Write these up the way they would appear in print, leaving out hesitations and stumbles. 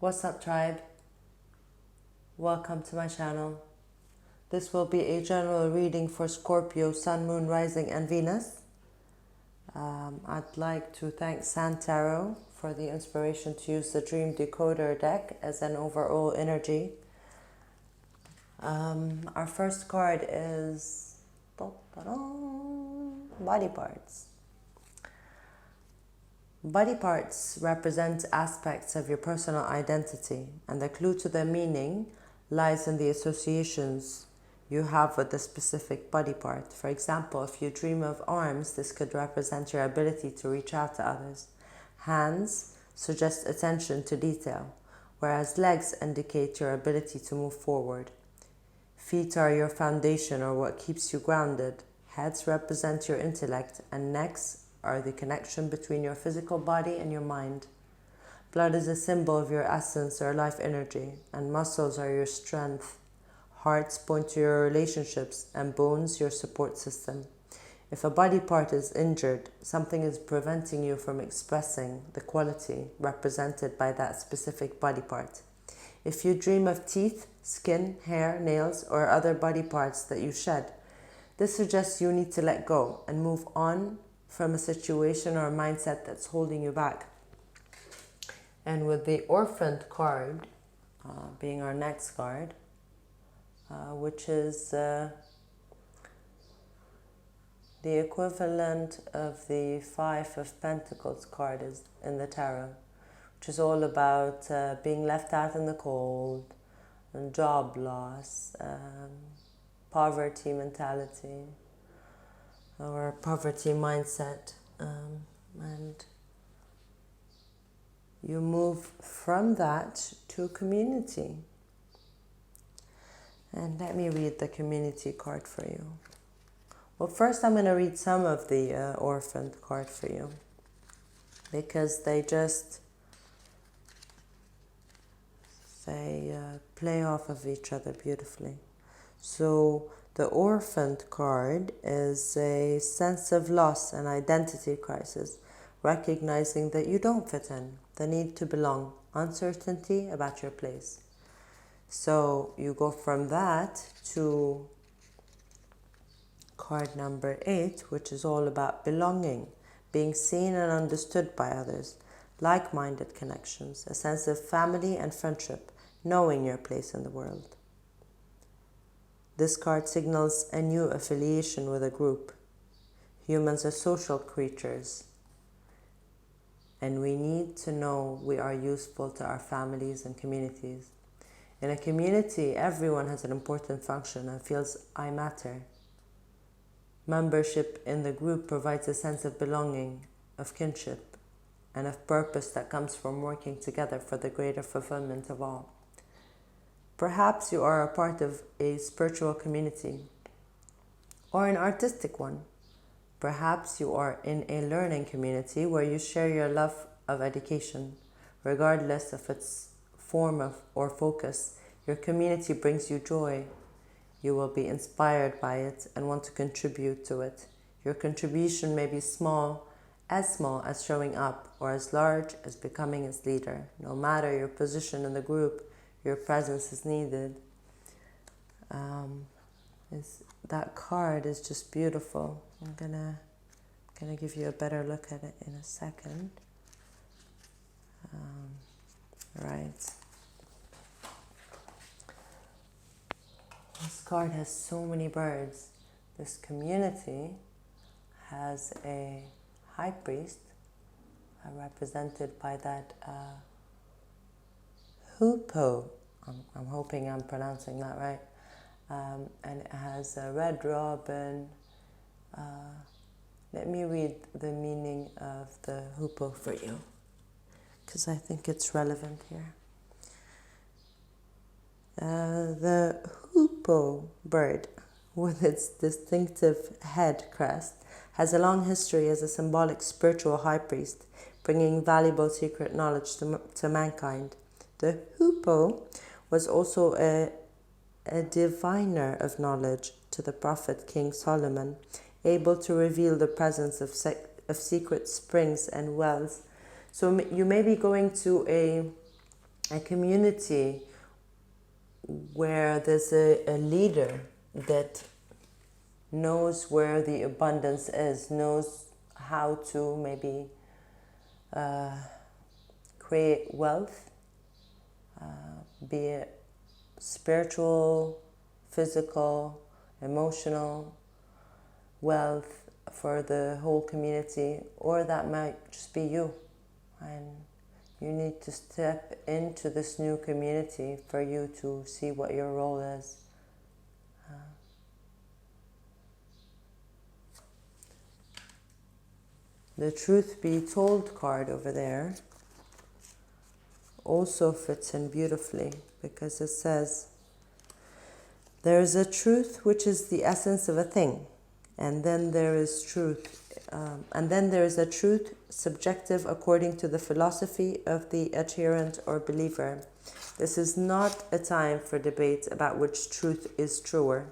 What's up, tribe? Welcome to my channel. This will be a general reading for Scorpio, Sun, Moon, Rising, and Venus. I'd like to thank San Tarot for the inspiration to use the Dream Decoder deck as an overall energy. Our first card is body parts. Body parts represent aspects of your personal identity, and the clue to their meaning lies in the associations you have with the specific body part. For example, if you dream of arms, this could represent your ability to reach out to others. Hands suggest attention to detail, whereas legs indicate your ability to move forward. Feet are your foundation or what keeps you grounded. Heads represent your intellect, and necks are the connection between your physical body and your mind. Blood is a symbol of your essence or life energy, and muscles are your strength. Hearts point to your relationships, and bones your support system. If a body part is injured, something is preventing you from expressing the quality represented by that specific body part. If you dream of teeth, skin, hair, nails, or other body parts that you shed, this suggests you need to let go and move on from a situation or a mindset that's holding you back. And with the Orphaned card being our next card, which is the equivalent of the Five of Pentacles card is in the tarot, which is all about being left out in the cold, and job loss, poverty mentality, or poverty mindset, and you move from that to community. And let me read the community card for you. Well, first I'm going to read some of the Orphaned card for you, because they play off of each other beautifully. So the Orphaned card is a sense of loss and identity crisis, recognizing that you don't fit in, the need to belong, uncertainty about your place. So you go from that to card number 8, which is all about belonging, being seen and understood by others, like-minded connections, a sense of family and friendship, knowing your place in the world. This card signals a new affiliation with a group. Humans are social creatures, and we need to know we are useful to our families and communities. In a community, everyone has an important function and feels I matter. Membership in the group provides a sense of belonging, of kinship, and of purpose that comes from working together for the greater fulfillment of all. Perhaps you are a part of a spiritual community or an artistic one. Perhaps you are in a learning community where you share your love of education. Regardless of its form or focus, your community brings you joy. You will be inspired by it and want to contribute to it. Your contribution may be small as showing up, or as large as becoming its leader. No matter your position in the group, your presence is needed. That card is just beautiful. I'm gonna give you a better look at it in a second. Right. This card has so many birds. This community has a high priest, represented by that hoopoe. I'm hoping I'm pronouncing that right. And it has a red robin. Let me read the meaning of the hoopoe for you, because I think it's relevant here. The hoopoe bird, with its distinctive head crest, has a long history as a symbolic spiritual high priest, bringing valuable secret knowledge to mankind. The hoopoe was also a diviner of knowledge to the prophet King Solomon, able to reveal the presence of secret springs and wells. So you may be going to a a community where there's a leader that knows where the abundance is, knows how to maybe create wealth, be it spiritual, physical, emotional wealth for the whole community, or that might just be you. And you need to step into this new community for you to see what your role is. The Truth Be Told card over there also fits in beautifully, because it says, there is a truth which is the essence of a thing, and then there is a truth subjective according to the philosophy of the adherent or believer. This is not a time for debate about which truth is truer.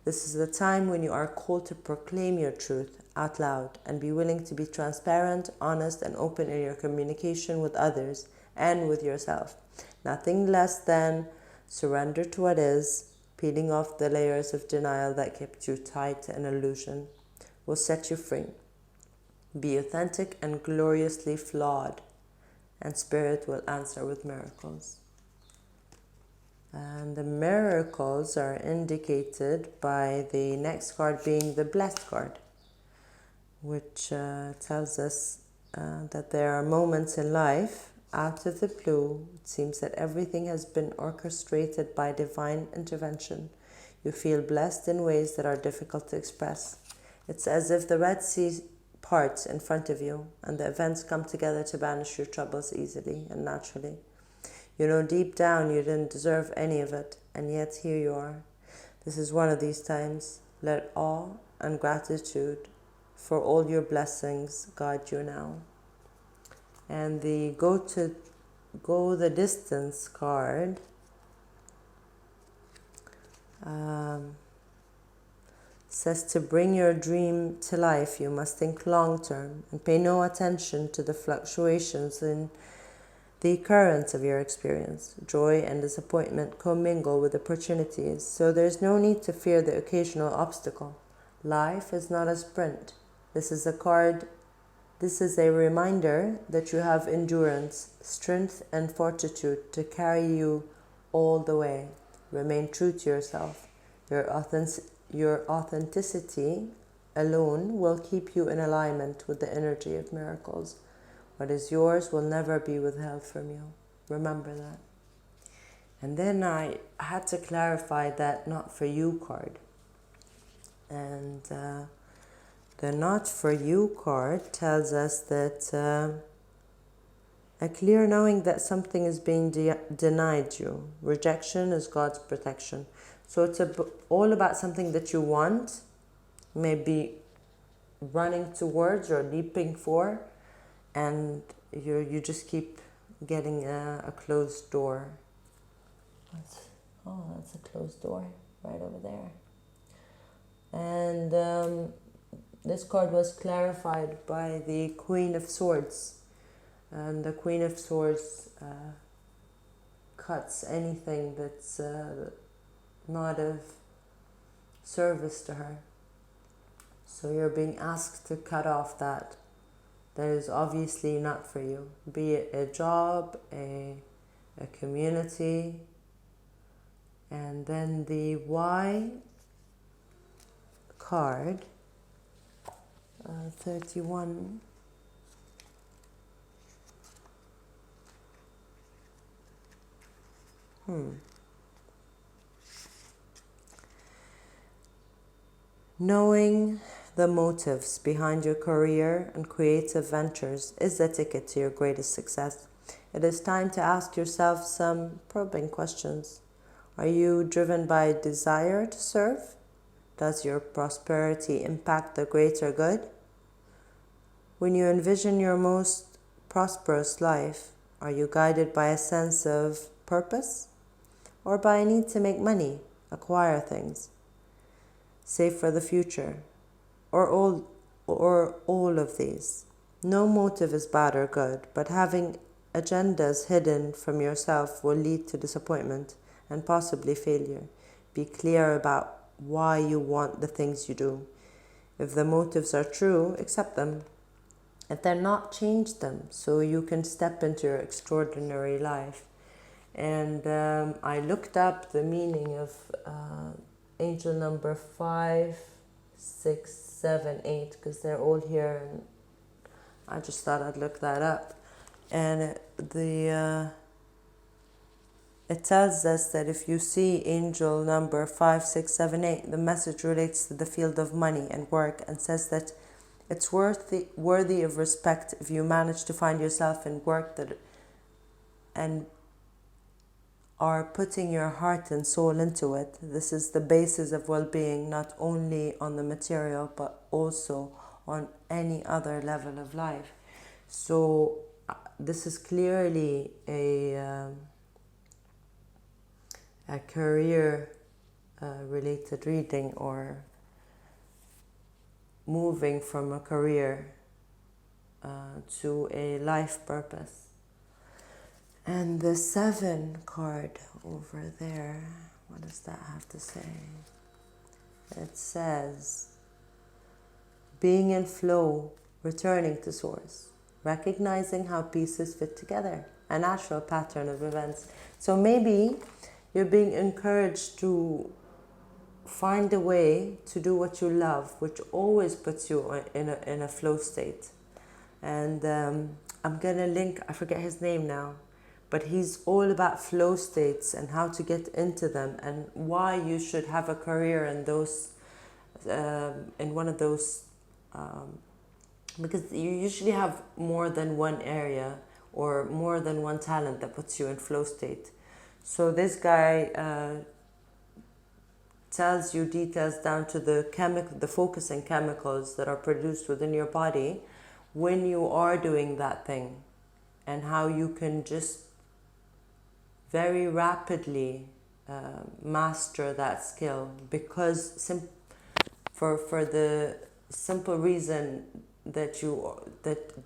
This is the time when you are called to proclaim your truth out loud and be willing to be transparent, honest, and open in your communication with others and with yourself. Nothing less than surrender to what is, peeling off the layers of denial that kept you tied to an illusion, will set you free. Be authentic and gloriously flawed, and Spirit will answer with miracles. And the miracles are indicated by the next card being the Blessed card, which tells us that there are moments in life, out of the blue, it seems that everything has been orchestrated by divine intervention. You feel blessed in ways that are difficult to express. It's as if the Red Sea parts in front of you and the events come together to banish your troubles easily and naturally. You know deep down you didn't deserve any of it, and yet here you are. This is one of these times. Let awe and gratitude for all your blessings guide you now. And the Go the Distance card says to bring your dream to life, you must think long term and pay no attention to the fluctuations in the currents of your experience. Joy and disappointment commingle with opportunities, so there's no need to fear the occasional obstacle. Life is not a sprint. This is a reminder that you have endurance, strength, and fortitude to carry you all the way. Remain true to yourself. Your authenticity alone will keep you in alignment with the energy of miracles. What is yours will never be withheld from you. Remember that. And then I had to clarify that not for you card. And the not for you card tells us that a clear knowing that something is being denied you. Rejection is God's protection. So it's all about something that you want, maybe running towards or leaping for, and you just keep getting a closed door. That's a closed door right over there. And this card was clarified by the Queen of Swords. And the Queen of Swords cuts anything that's not of service to her. So you're being asked to cut off that is obviously not for you. Be it a job, a community. And then the Y card, 31. Knowing the motives behind your career and creative ventures is the ticket to your greatest success. It is time to ask yourself some probing questions. Are you driven by desire to serve? Does your prosperity impact the greater good? When you envision your most prosperous life, are you guided by a sense of purpose or by a need to make money, acquire things, save for the future, or all of these? No motive is bad or good, but having agendas hidden from yourself will lead to disappointment and possibly failure. Be clear about why you want the things you do. If the motives are true, accept them. If they're not, change them so you can step into your extraordinary life. And I looked up the meaning of angel number 5, 6, 7, 8, because they're all here, and I just thought I'd look that up. And it tells us that if you see angel number 5, 6, 7, 8, the message relates to the field of money and work, and says that it's worthy of respect if you manage to find yourself in work that and are putting your heart and soul into it. This is the basis of well-being, not only on the material but also on any other level of life. So this is clearly a career related reading, or moving from a career to a life purpose. And the 7 card over there, what does that have to say? It says, being in flow, returning to source, recognizing how pieces fit together, a natural pattern of events. So maybe you're being encouraged to find a way to do what you love, which always puts you in a flow state. And I'm gonna link, I forget his name now, but he's all about flow states and how to get into them, and why you should have a career in those, in one of those, because you usually have more than one area or more than one talent that puts you in flow state. So this guy tells you details down to the focusing chemicals that are produced within your body when you are doing that thing, and how you can just very rapidly master that skill, because for the simple reason that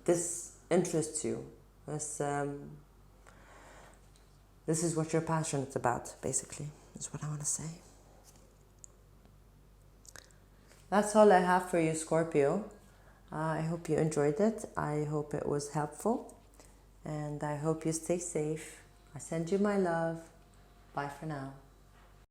this interests you. This is what you're passionate about, basically, is what I want to say. That's all I have for you, Scorpio. I hope you enjoyed it. I hope it was helpful. And I hope you stay safe. I send you my love. Bye for now.